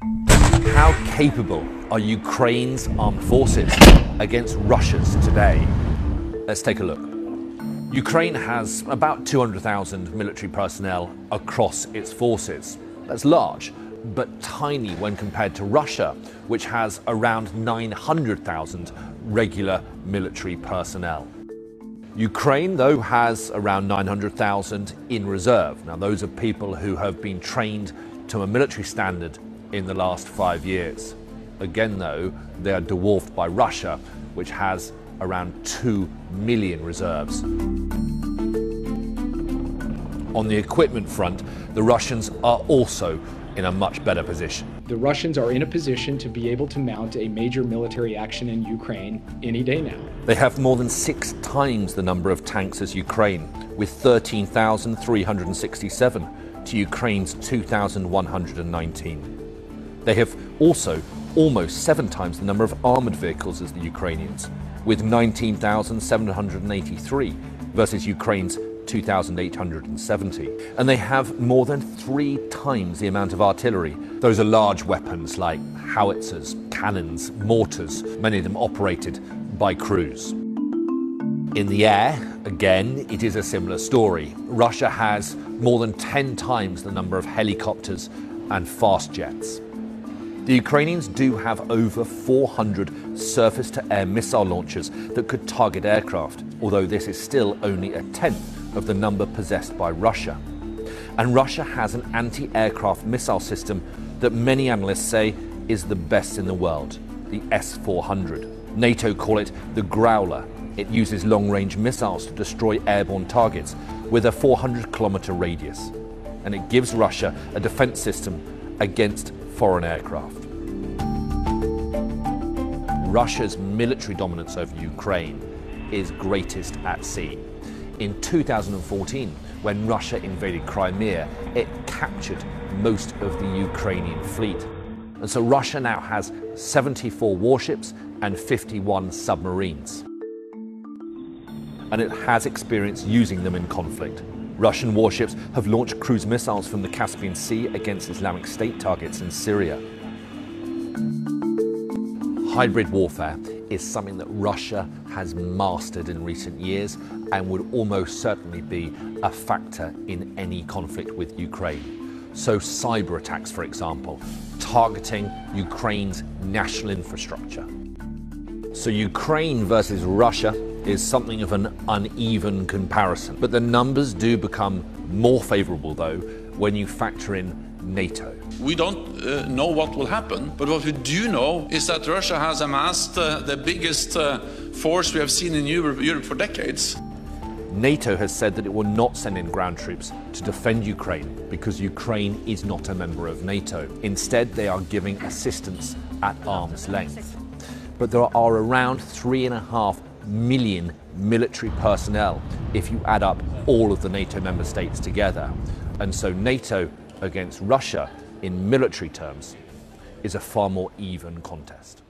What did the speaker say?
How capable are Ukraine's armed forces against Russia's today? Let's take a look. Ukraine has about 200,000 military personnel across its forces. That's large, but tiny when compared to Russia, which has around 900,000 regular military personnel. Ukraine, though, has around 900,000 in reserve. Now, those are people who have been trained to a military standard in the last 5 years. Again, though, they are dwarfed by Russia, which has around 2 million reserves. On the equipment front, the Russians are also in a much better position. The Russians are in a position to be able to mount a major military action in Ukraine any day now. They have more than 6 times the number of tanks as Ukraine, with 13,367 to Ukraine's 2,119. They have also almost 7 times the number of armoured vehicles as the Ukrainians, with 19,783 versus Ukraine's 2,870. And they have more than 3 times the amount of artillery. Those are large weapons like howitzers, cannons, mortars, many of them operated by crews. In the air, again, it is a similar story. Russia has more than 10 times the number of helicopters and fast jets. The Ukrainians do have over 400 surface-to-air missile launchers that could target aircraft, although this is still only a tenth of the number possessed by Russia. And Russia has an anti-aircraft missile system that many analysts say is the best in the world, the S-400. NATO call it the Growler. It uses long-range missiles to destroy airborne targets with a 400-kilometer radius. And it gives Russia a defense system against foreign aircraft. Russia's military dominance over Ukraine is greatest at sea. In 2014, when Russia invaded Crimea, it captured most of the Ukrainian fleet. And so Russia now has 74 warships and 51 submarines. And it has experience using them in conflict. Russian warships have launched cruise missiles from the Caspian Sea against Islamic State targets in Syria. Hybrid warfare is something that Russia has mastered in recent years and would almost certainly be a factor in any conflict with Ukraine. So cyber attacks, for example, targeting Ukraine's national infrastructure. So Ukraine versus Russia is something of an uneven comparison. But the numbers do become more favorable, though, when you factor in NATO. We don't know what will happen, but what we do know is that Russia has amassed the biggest force we have seen in Europe for decades. NATO has said that it will not send in ground troops to defend Ukraine because Ukraine is not a member of NATO. Instead, they are giving assistance at arm's length. But there are around 3.5 million military personnel if you add up all of the NATO member states together. And so NATO against Russia in military terms is a far more even contest.